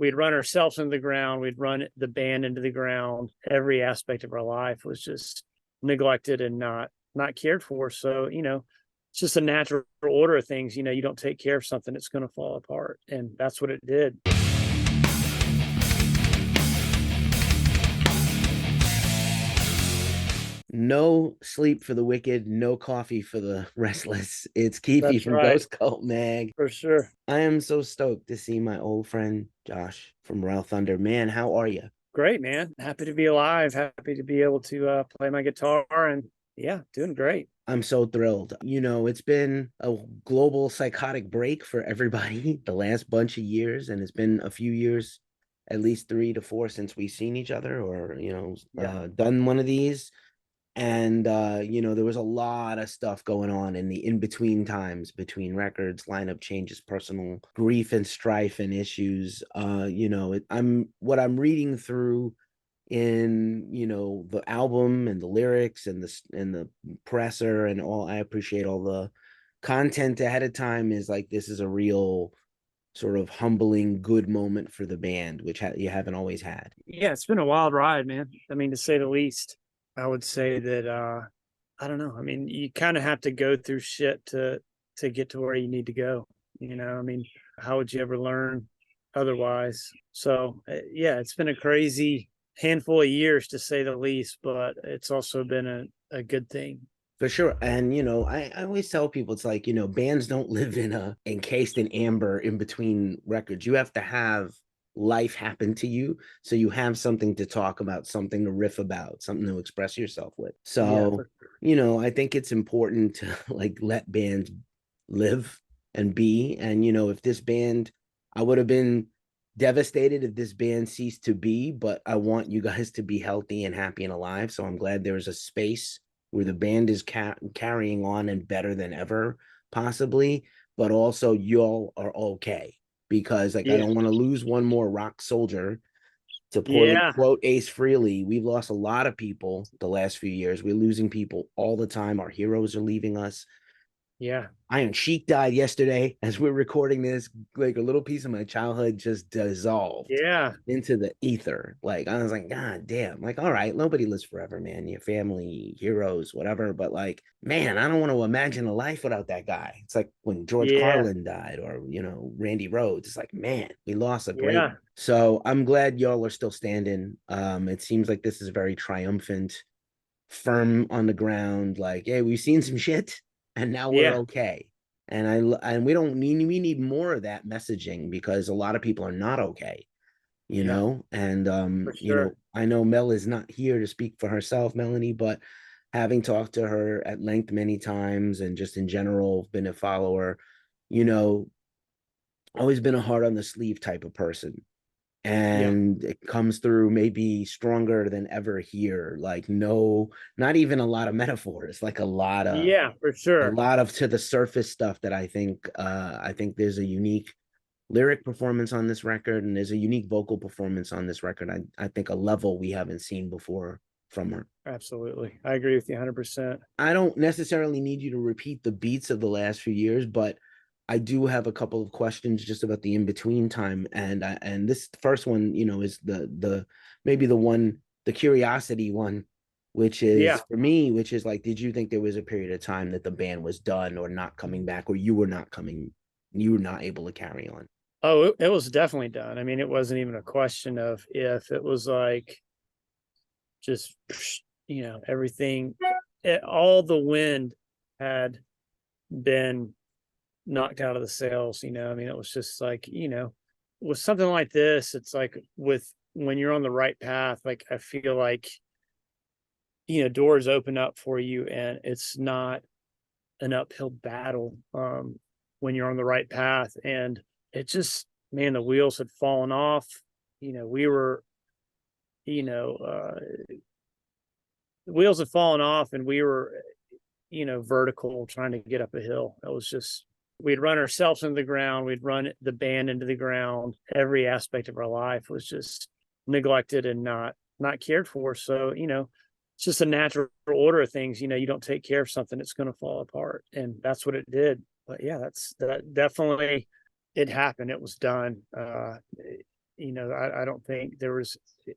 we'd run ourselves into the ground. We'd run the band into the ground. Every aspect of our life was just neglected and not cared for. So, it's just a natural order of things. You don't take care of something, it's going to fall apart. And that's what it did. No sleep for the wicked, no coffee for the restless. It's Keefy That's from right. Ghost Cult Mag. For sure. I am so stoked to see my old friend Josh from Rail Thunder. Man, how are you? Great, man. Happy to be alive. Happy to be able to play my guitar, and yeah, doing great. I'm so thrilled. It's been a global psychotic break for everybody the last bunch of years, and it's been a few years, at least 3 to 4 since we've seen each other or, Yeah. done one of these. And there was a lot of stuff going on in the in-between times between records, lineup changes, personal grief and strife and issues. I'm reading through in the album and the lyrics and the presser and all. I appreciate all the content ahead of time. Is like, this is a real sort of humbling good moment for the band, which you haven't always had. Yeah, it's been a wild ride, man. I mean, to say the least. I would say that I don't know. I mean, you kind of have to go through shit to get to where you need to go. I mean, how would you ever learn otherwise? So yeah, it's been a crazy handful of years to say the least, but it's also been a good thing. For sure. And I always tell people, it's like, bands don't live encased in amber in between records. You have to have life happen to you, so you have something to talk about, something to riff about, something to express yourself with. Yeah, So, for sure. I think it's important to like let bands live and be. And if this band, I would have been devastated if this band ceased to be, but I want you guys to be healthy and happy and alive. So I'm glad there's a space where the band is carrying on and better than ever, possibly, but also y'all are okay. Because like, I Yeah. don't want to lose one more rock soldier, to poorly Yeah. quote Ace Frehley. We've lost a lot of people the last few years. We're losing people all the time. Our heroes are leaving us. Yeah. Iron Sheik died yesterday as we're recording this. Like, a little piece of my childhood just dissolved Yeah. into the ether. Like, I was like, God damn. Like, all right, nobody lives forever, man. Your family, heroes, whatever. But like, man, I don't want to imagine a life without that guy. It's like when George Yeah. Carlin died, or Randy Rhoads. It's like, man, we lost a great. Yeah. So I'm glad y'all are still standing. It seems like this is very triumphant, firm on the ground. Like, hey, we've seen some shit, and now we're Yeah. okay. And we need more of that messaging, because a lot of people are not okay. Yeah. And For sure. I know Mel is not here to speak for herself, Melanie, but having talked to her at length many times, and just in general been a follower, you know always been a heart on the sleeve type of person, Yeah. and it comes through maybe stronger than ever here. Like, no, not even a lot of metaphors, like Yeah. For a sure. lot of to the surface stuff that I think there's a unique lyric performance on this record, and there's a unique vocal performance on this record. I think a level we haven't seen before from her. Absolutely. I agree with you 100%. I don't necessarily need you to repeat the beats of the last few years, but I do have a couple of questions just about the in between time. And this first one, is the maybe the curiosity one, which is Yeah. for me, which is like, did you think there was a period of time that the band was done or not coming back, or you were not able to carry on? Oh, it was definitely done. I mean, it wasn't even a question of if. It was like just, everything, all the wind had been knocked out of the sails. I mean, it was just like, with something like this, it's like with when you're on the right path, like I feel like, doors open up for you, and it's not an uphill battle when you're on the right path. And it just, man, the wheels had fallen off. We were, you know, uh, the wheels had fallen off, and we were, vertical trying to get up a hill. It was just, we'd run ourselves into the ground. We'd run the band into the ground. Every aspect of our life was just neglected and not cared for. So, it's just a natural order of things. You don't take care of something, it's going to fall apart. And that's what it did. But yeah, that definitely, it happened. It was done. I don't think there was,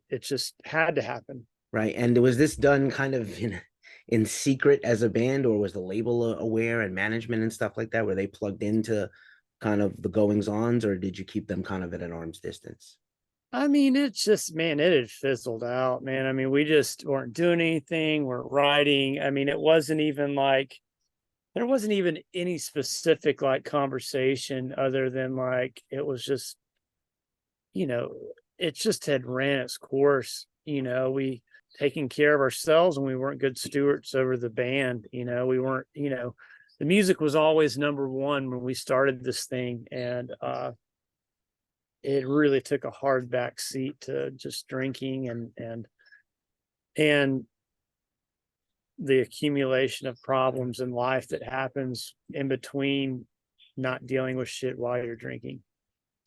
it just had to happen. Right. And was this done kind of in secret as a band, or was the label aware and management and stuff like that? Were they plugged into kind of the goings ons, or did you keep them kind of at an arm's distance? I mean, it's just, man, it had fizzled out, man. I mean, we just weren't doing anything, weren't writing. I mean, it wasn't even like, there wasn't even any specific like conversation other than like, it was just, you know, it just had ran its course. We taking care of ourselves and we weren't good stewards over the band. We weren't, the music was always number one when we started this thing. And it really took a hard back seat to just drinking and the accumulation of problems in life that happens in between not dealing with shit while you're drinking.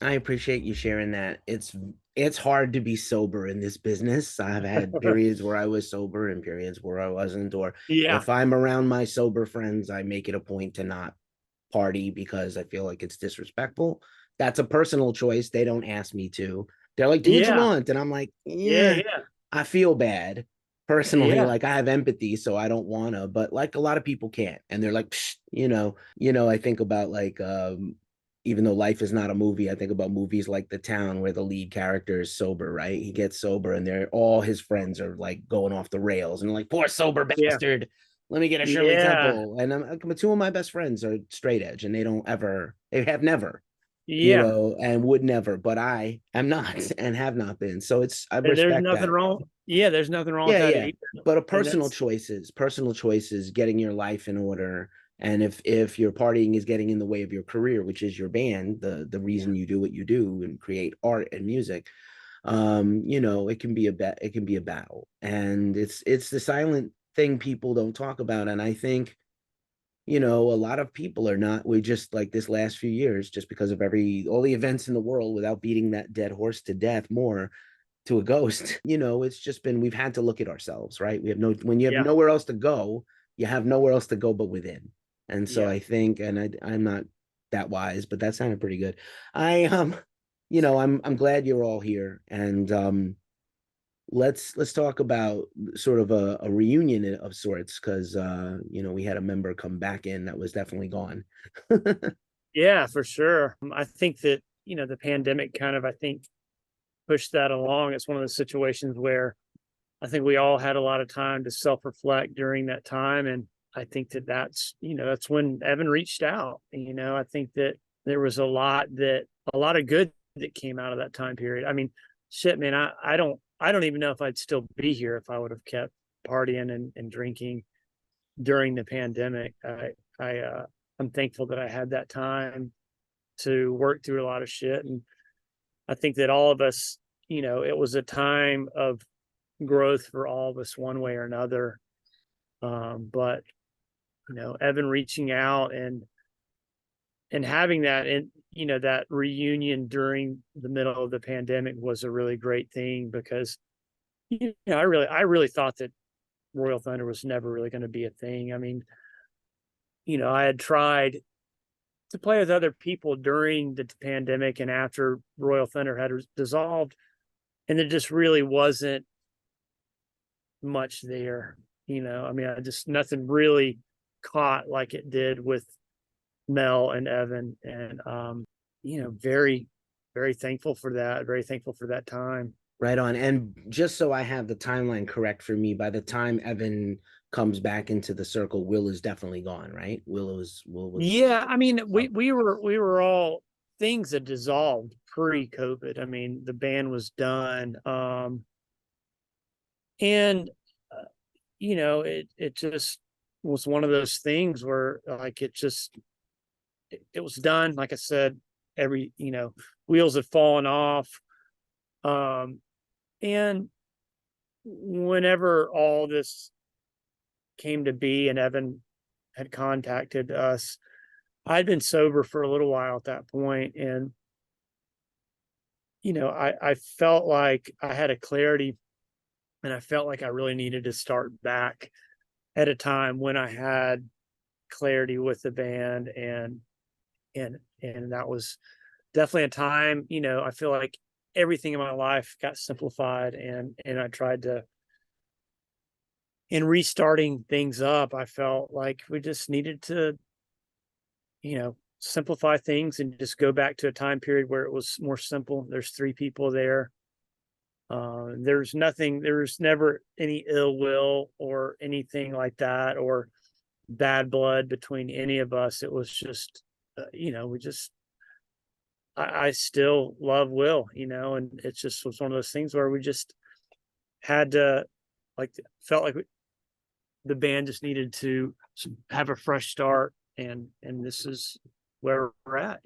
I appreciate you sharing that. It's hard to be sober in this business. I've had periods where I was sober and periods where I wasn't, or Yeah. if I'm around my sober friends, I make it a point to not party because I feel like it's disrespectful. That's a personal choice. They don't ask me to. They're like, do what you Yeah. want. And I'm like, Yeah. yeah, Yeah. I feel bad personally. Yeah. Like I have empathy, so I don't wanna, but like a lot of people can't. And they're like, psh, I think about like even though life is not a movie, I think about movies like The Town where the lead character is sober, right? He gets sober and they're all his friends are like going off the rails and like, poor sober Yeah. bastard. Let me get a Shirley Yeah. Temple. And two of my best friends are straight edge and they have never, Yeah. and would never, but I am not and have not been. So I There's respect nothing that. wrong. Yeah, there's nothing wrong with Yeah, that yeah. either. But a And that's, personal choices, getting your life in order. And if your partying is getting in the way of your career, which is your band, the reason you do what you do and create art and music, it can be a battle. And it's the silent thing people don't talk about. And I think, a lot of people are not, we just like this last few years, just because of all the events in the world, without beating that dead horse to death more to a ghost, it's just been, we've had to look at ourselves, right? When you have yeah. nowhere else to go, you have nowhere else to go but within. And so Yeah. I think, and I'm not that wise, but that sounded pretty good. I, I'm glad you're all here. And, let's talk about sort of a reunion of sorts, because we had a member come back in that was definitely gone. Yeah, for sure. I think that, the pandemic kind of, I think, pushed that along. It's one of those situations where I think we all had a lot of time to self-reflect during that time. And I think that that's when Evan reached out. I think that there was a lot of good that came out of that time period. I mean, shit, man, I don't even know if I'd still be here if I would have kept partying and drinking during the pandemic. I'm thankful that I had that time to work through a lot of shit. And I think that all of us, it was a time of growth for all of us one way or another. But Evan reaching out and having that that reunion during the middle of the pandemic was a really great thing because I really thought that Royal Thunder was never really going to be a thing. I mean, I had tried to play with other people during the pandemic and after Royal Thunder had dissolved, and there just really wasn't much there. I mean, I just nothing really caught like it did with Mel and Evan, and very, very thankful for that. Very thankful for that time. Right on. And just so I have the timeline correct for me, by the time Evan comes back into the circle, Will is definitely gone, right? Will was Yeah, I mean, we oh, we were we were all things that dissolved pre-COVID. I mean, the band was done, and uh, it just was one of those things where like it was done. Like I said, every wheels had fallen off, um, and whenever all this came to be, and Evan had contacted us, I'd been sober for a little while at that point, and I felt like I had a clarity, and I felt like I really needed to start back at a time when I had clarity with the band, and that was definitely a time. I feel like everything in my life got simplified, and I tried to, in restarting things up, I felt like we just needed to, simplify things and just go back to a time period where it was more simple. There's three people there. There's nothing, there's never any ill will or anything like that, or bad blood between any of us. It was just, we just, I still love Will, and it just was one of those things where we just had to, like, felt like the band just needed to have a fresh start, and this is where we're at.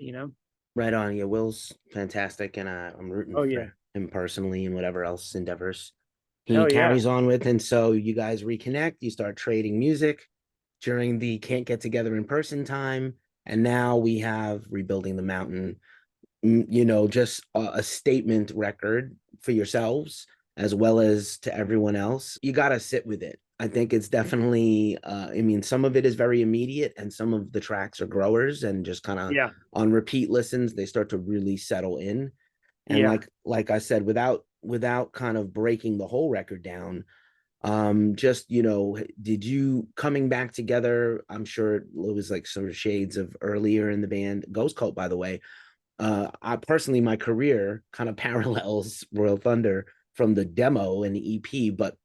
Right on. Yeah, Will's fantastic, and I'm rooting Oh yeah. for him personally and whatever else endeavors he Hell yeah. carries on with. And so you guys reconnect, you start trading music during the can't get together in person time. And now we have Rebuilding the Mountain, just a statement record for yourselves as well as to everyone else. You got to sit with it. I think it's definitely, I mean, some of it is very immediate and some of the tracks are growers and just kind of Yeah. on repeat listens, they start to really settle in. And Yeah. like I said, without kind of breaking the whole record down, just, did you coming back together? I'm sure it was like sort of shades of earlier in the band. Ghost Cult, by the way, I personally, my career kind of parallels Royal Thunder from the demo and the EP, but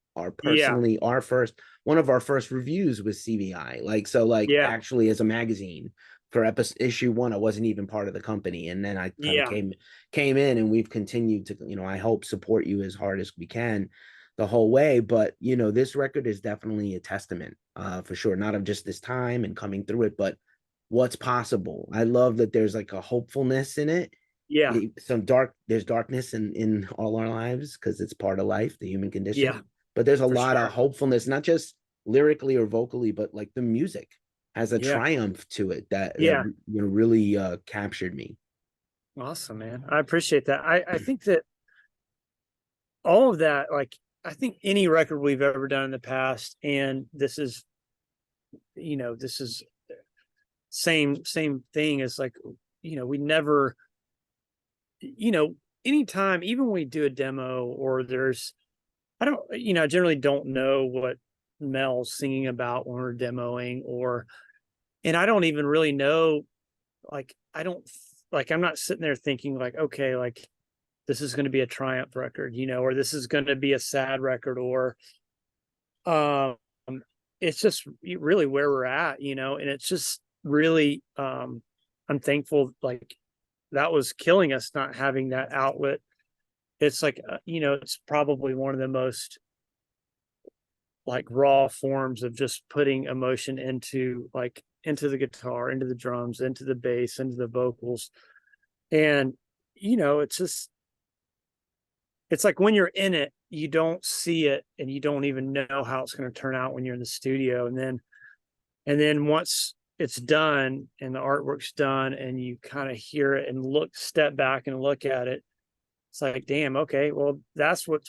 Yeah. our first one of our first reviews was CVI. Like, so like Yeah. actually as a magazine for episode issue 1, I wasn't even part of the company. And then I kind of Yeah. came in, and we've continued to, I hope support you as hard as we can the whole way. But this record is definitely a testament, for sure, not of just this time and coming through it, but what's possible. I love that there's like a hopefulness in it. Yeah. There's darkness in all our lives because it's part of life, the human Yeah. condition. But there's a For lot of sure. hopefulness, not just lyrically or vocally, but like the music has a Yeah. triumph to it that Yeah. really captured me. Awesome, man. I appreciate that. I think that all of that, like, I think any record we've ever done in the past, and this is same thing as, like, we never, you know, anytime, even when we do a demo, or there's, I don't, I generally don't know what Mel's singing about when we're demoing, and I don't even really know, like, I don't, like, I'm not sitting there thinking, like, okay, like, this is going to be a triumph record, or this is going to be a sad record, or, um, it's just really where we're at, and it's just really, I'm thankful, like, that was killing us not having that outlet. It's like, it's probably one of the most, like, raw forms of just putting emotion into, like, into the guitar, into the drums, into the bass, into the vocals. And, it's just, it's like when you're in it, you don't see it, and you don't even know how it's going to turn out when you're in the studio. And then once it's done and the artwork's done and you kind of hear it and step back and look at it, it's like, damn, okay, well, that's what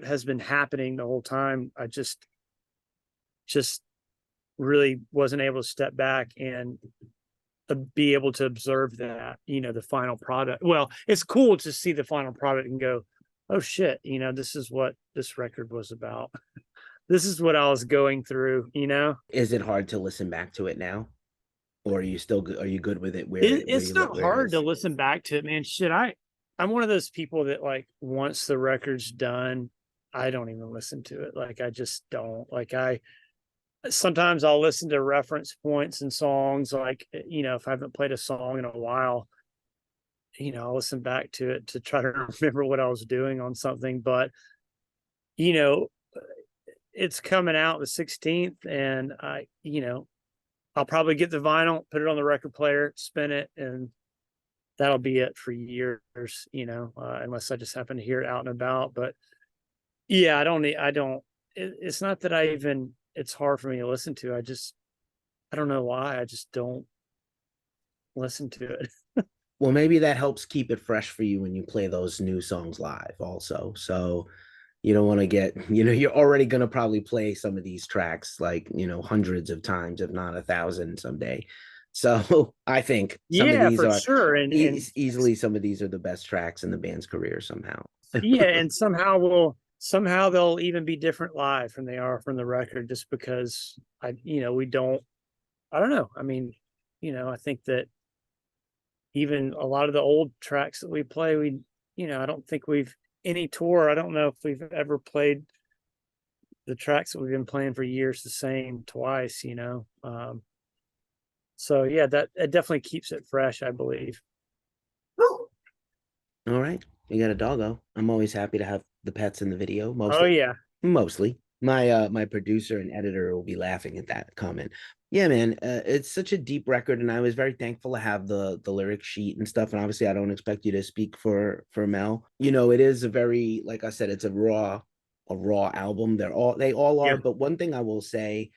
has been happening the whole time. I just really wasn't able to step back and, be able to observe that, the final product. Well, it's cool to see the final product and go, oh shit, this is what this record was about. This is what I was going through. Is it hard to listen back to it now, or are you still good? Are you good with it It's not where it hard to is? listen back to it, man. Shit, I'm one of those people that, like, once the record's done, I don't even listen to it. Like, I just don't. Like, I sometimes I'll listen to reference points and songs, like, if I haven't played a song in a while, I'll listen back to it to try to remember what I was doing on something. But, you know, it's coming out the 16th, and I'll probably get the vinyl, put it on the record player, spin it, and that'll be it for years, unless I just happen to hear it out and about. But yeah, it's not that it's hard for me to listen to. I don't know why. I just don't listen to it. Well, maybe that helps keep it fresh for you when you play those new songs live also. So you don't want to get, you're already going to probably play some of these tracks like, hundreds of times, if not 1,000 someday. So I think some of Yeah, these for are sure. And easily some of these are the best tracks in the band's career somehow. yeah, and somehow they'll even be different live than they are from the record, just because we don't. I don't know. I mean, I think that even a lot of the old tracks that we play, I don't think we've any tour. I don't know if we've ever played the tracks that we've been playing for years the same twice. So yeah, that it definitely keeps it fresh, I believe. All right. You got a doggo. I'm always happy to have the pets in the video, Oh mostly. yeah, Mostly. My producer and editor will be laughing at that comment. Yeah, man, it's such a deep record, and I was very thankful to have the lyric sheet and stuff. And obviously, I don't expect you to speak for Mel. It is a very, like I said, it's a raw album. They all are. yeah, But one thing I will say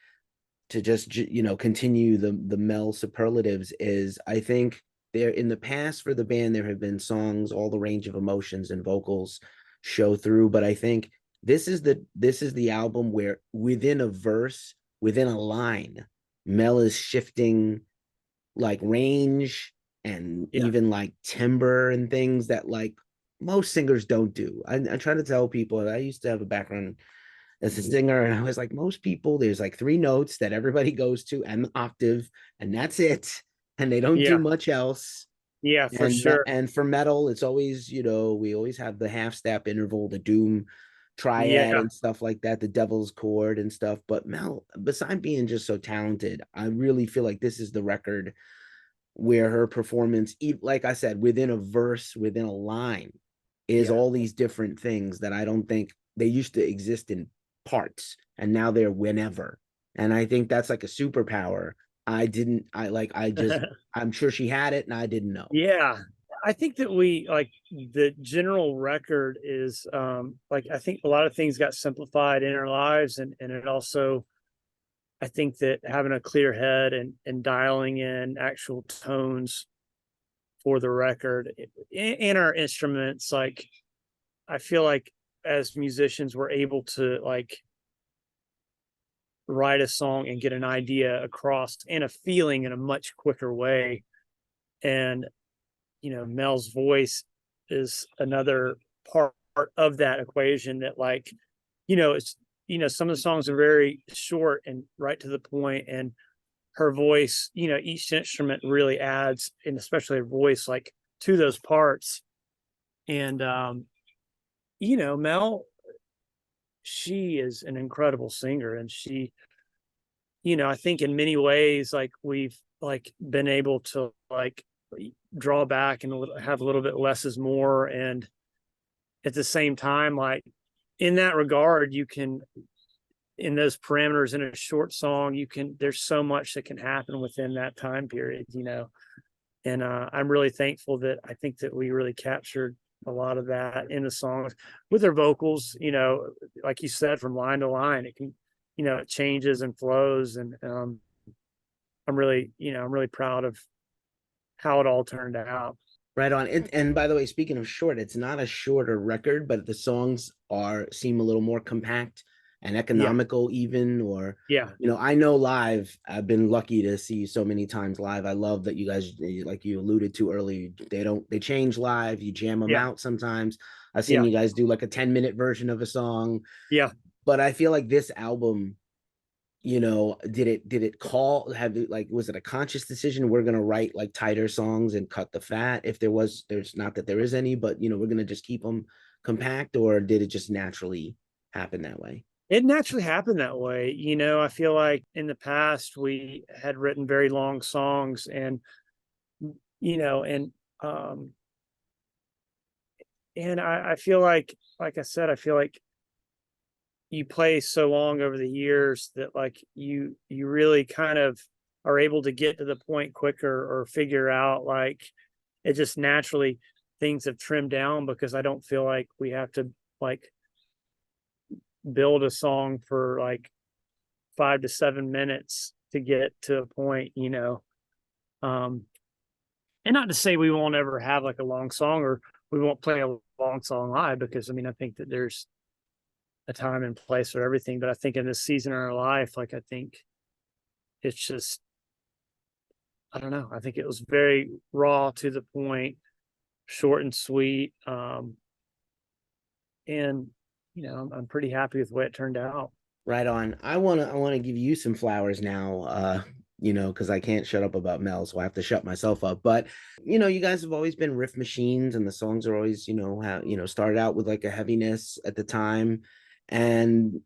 to just continue the Mel superlatives is I think there in the past for the band there have been songs all the range of emotions and vocals show through, but I think this is the album where within a verse, within a line, Mel is shifting like range and yeah, even like timbre and things that like most singers don't do. I try to tell people, I used to have a background as a singer, and I was like, most people, there's like three notes that everybody goes to and the octave, and that's it. And they don't do yeah, much else. yeah, for And sure. and for metal, it's always, we always have the half step interval, the doom triad Yeah, and stuff like that, the devil's chord and stuff. But Mel, besides being just so talented, I really feel like this is the record where her performance, like I said, within a verse, within a line, is yeah. all these different things that I don't think they used to exist in parts, and now they're whenever. And I think that's like a superpower. I'm sure she had it and I didn't know. Yeah. I think that we like the general record is like I think a lot of things got simplified in our lives, and it also I think that having a clear head and dialing in actual tones for the record in our instruments, like I feel like as musicians we're able to like write a song and get an idea across and a feeling in a much quicker way. And Mel's voice is another part of that equation that like, it's some of the songs are very short and right to the point, and her voice, each instrument really adds, and especially her voice, like to those parts. And Mel, she is an incredible singer, and she, I think in many ways, like we've like been able to like draw back and have a little bit less is more. And at the same time, like in that regard, you can, in those parameters in a short song, there's so much that can happen within that time period, and I'm really thankful that I think that we really captured a lot of that in the songs with their vocals, like you said, from line to line, it can, it changes and flows. And I'm really proud of how it all turned out. Right on. And by the way, speaking of short, it's not a shorter record, but the songs seem a little more compact and Yeah. economical, even. Or, Yeah. I know live. I've been lucky to see you so many times live. I love that you guys, like you alluded to earlier, they change live. You jam them Yeah. out sometimes. I've seen Yeah. you guys do like a 10-minute version of a song, Yeah. but I feel like this album, did it call have it like was it a conscious decision, we're gonna write like tighter songs and cut the fat, if there's not that there is any, but we're gonna just keep them compact, or did it just naturally happen that way? It naturally happened that way. I feel like in the past we had written very long songs, and, and, um, and I feel like I said, I feel like you play so long over the years that like you really kind of are able to get to the point quicker or figure out like it just naturally things have trimmed down, because I don't feel like we have to like build a song for like 5 to 7 minutes to get to a point, um and not to say we won't ever have like a long song, or we won't play a long song live, because I mean I think that there's a time and place for everything. But I think in this season in our life, like I think it's just I don't know. I think it was very raw, to the point, short and sweet. And I'm pretty happy with the way it turned out. Right on. I wanna give you some flowers now. Because I can't shut up about Mel, so I have to shut myself up. But you guys have always been riff machines, and the songs are always, started out with like a heaviness at the time. And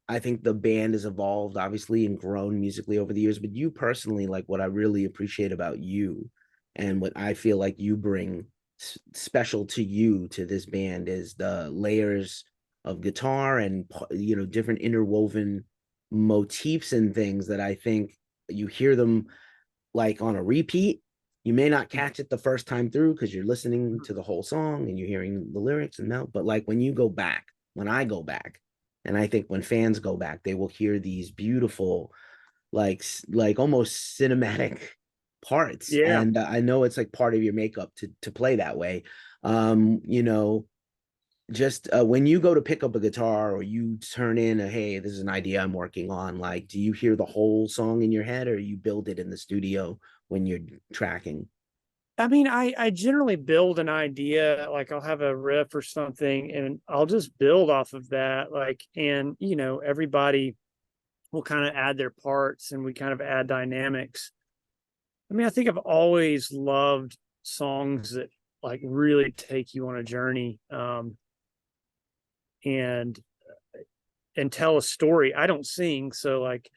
I think the band has evolved obviously and grown musically over the years. But you personally, like what I really appreciate about you and what I feel like you bring special to you to this band is the layers of guitar and different interwoven motifs and things that I think you hear them like on a repeat. You may not catch it the first time through because you're listening to the whole song and you're hearing the lyrics and melt. But like when you go back, when I go back, and I think when fans go back, they will hear these beautiful, like almost cinematic parts. Yeah. And I know it's like part of your makeup to play that way. Um, you know, just when you go to pick up a guitar or you turn in a, hey, this is an idea I'm working on, like do you hear the whole song in your head or you build it in the studio when you're tracking? I mean, I generally build an idea, like I'll have a riff or something, and I'll just build off of that. Like, and everybody will kind of add their parts, and we kind of add dynamics. I mean, I think I've always loved songs that like really take you on a journey, and tell a story. I don't sing, so like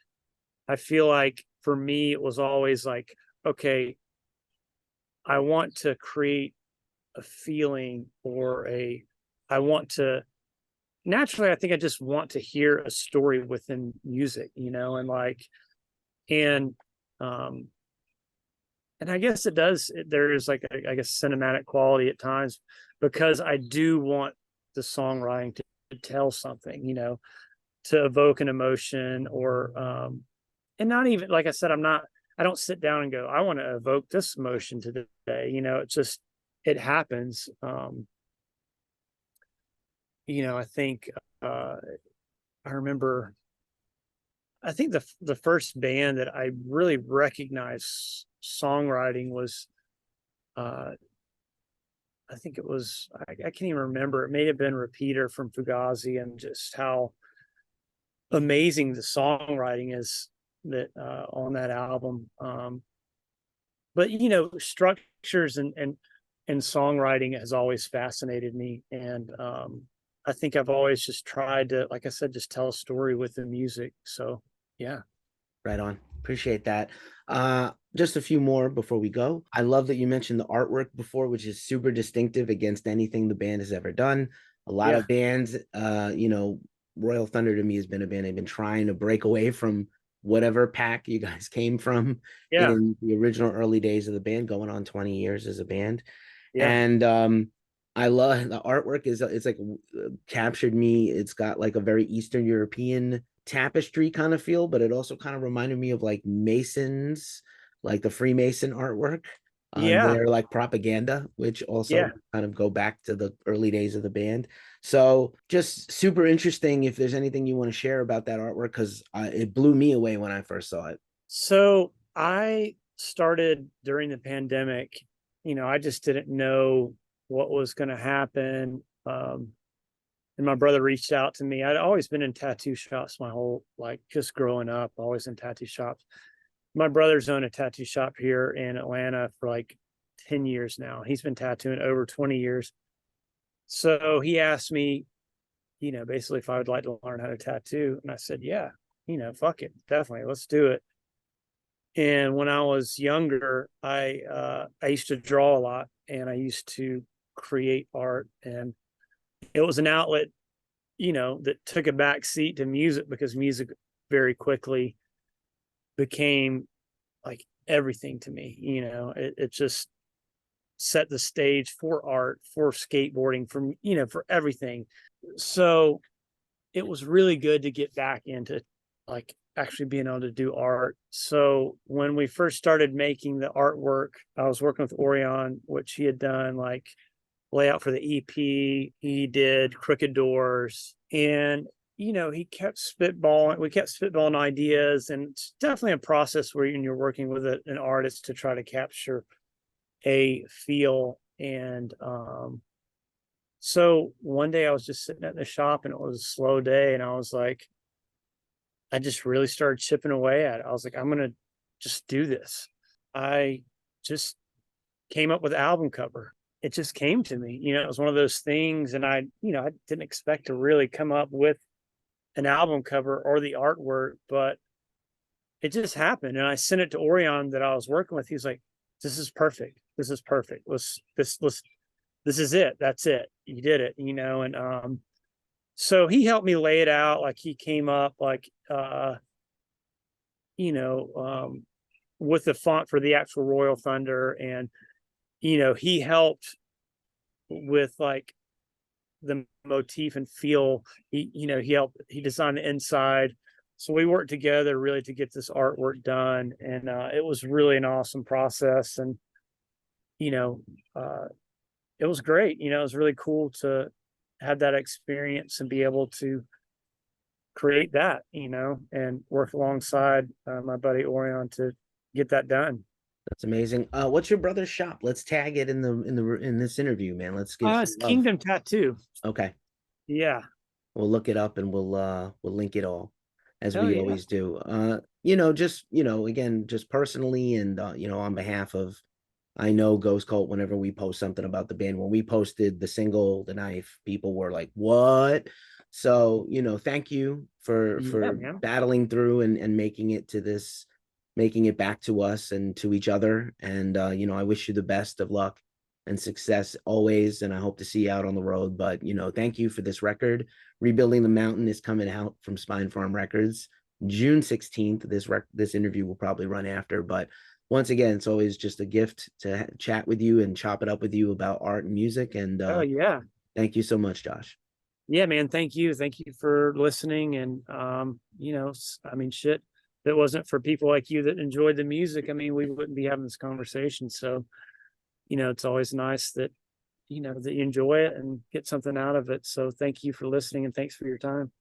I feel like for me it was always like, okay, I want to create a feeling, or a I want to naturally, I think I just want to hear a story within music, and like, and um and I guess it does, there is like I guess cinematic quality at times, because I do want the songwriting to tell something, to evoke an emotion, or and not even, like I said, I don't sit down and go, I want to evoke this emotion today. It's just, it happens. I think uh I remember, I think the first band that I really recognized songwriting was, uh I think it was, I can't even remember. It may have been Repeater from Fugazi, and just how amazing the songwriting is that on that album. But structures and songwriting has always fascinated me, and I think I've always just tried to, like I said, just tell a story with the music. So yeah. Right on. Appreciate that. Just a few more before we go. I love that you mentioned the artwork before, which is super distinctive against anything the band has ever done. A lot Yeah. of bands, Royal Thunder to me has been a band I've been trying to break away from whatever pack you guys came from Yeah. in the original early days of the band, going on 20 years as a band. Yeah. And I love the artwork is it's like captured me. It's got like a very Eastern European tapestry kind of feel, but it also kind of reminded me of like Masons, like the Freemason artwork. Yeah. They're like propaganda, which Yeah. also kind of go back to the early days of the band. So just super interesting if there's anything you want to share about that artwork, because it blew me away when I first saw it. So I started during the pandemic. I just didn't know what was going to happen. And my brother reached out to me. I'd always been in tattoo shops my whole, like, just growing up, always in tattoo shops. My brother's owned a tattoo shop here in Atlanta for like 10 years now. He's been tattooing over 20 years. So he asked me, basically if I would like to learn how to tattoo. And I said, yeah, fuck it. Definitely. Let's do it. And when I was younger, I used to draw a lot, and I used to create art, and it was an outlet, that took a back seat to music, because music very quickly became like everything to me. It just set the stage for art, for skateboarding, for everything. So it was really good to get back into like actually being able to do art. So when we first started making the artwork, I was working with Orion, which he had done like layout for the EP. He did Crooked Doors. And, he kept spitballing. We kept spitballing ideas, and it's definitely a process where you're working with an artist to try to capture a feel. And so one day I was just sitting at the shop, and it was a slow day, and I was like, I just really started chipping away at it. I was like, I'm gonna just do this. I just came up with album cover. It just came to me. It was one of those things, and I didn't expect to really come up with an album cover or the artwork, but it just happened. And I sent it to Orion that I was working with. He was like, "This is perfect. This is perfect. This is it. That's it. You did it." And so he helped me lay it out. Like he came up like you know, with the font for the actual Royal Thunder, and he helped with like the motif and feel. He designed the inside, so we worked together really to get this artwork done, and it was really an awesome process. And you know it was great. It was really cool to have that experience and be able to create that, and work alongside my buddy Orion to get that done. That's amazing. What's your brother's shop? Let's tag it in this interview, man. Let's give some It's love. Kingdom Tattoo. Okay. Yeah. We'll look it up and we'll link it all as Hell we yeah. always do. Just again, just personally and on behalf of I know Ghost Cult, whenever we post something about the band, when we posted the single, The Knife, people were like, what? So, thank you for Yeah, man. battling through and making it to this, making it back to us and to each other. And I wish you the best of luck and success always. And I hope to see you out on the road. But thank you for this record. Rebuilding the Mountain is coming out from Spine Farm Records June 16th. This interview will probably run after, but once again, it's always just a gift to chat with you and chop it up with you about art and music. And Oh yeah. thank you so much, Josh. Yeah, man. Thank you. Thank you for listening. And I mean, shit, if it wasn't for people like you that enjoyed the music, I mean, we wouldn't be having this conversation. So, it's always nice that that you enjoy it and get something out of it. So thank you for listening, and thanks for your time.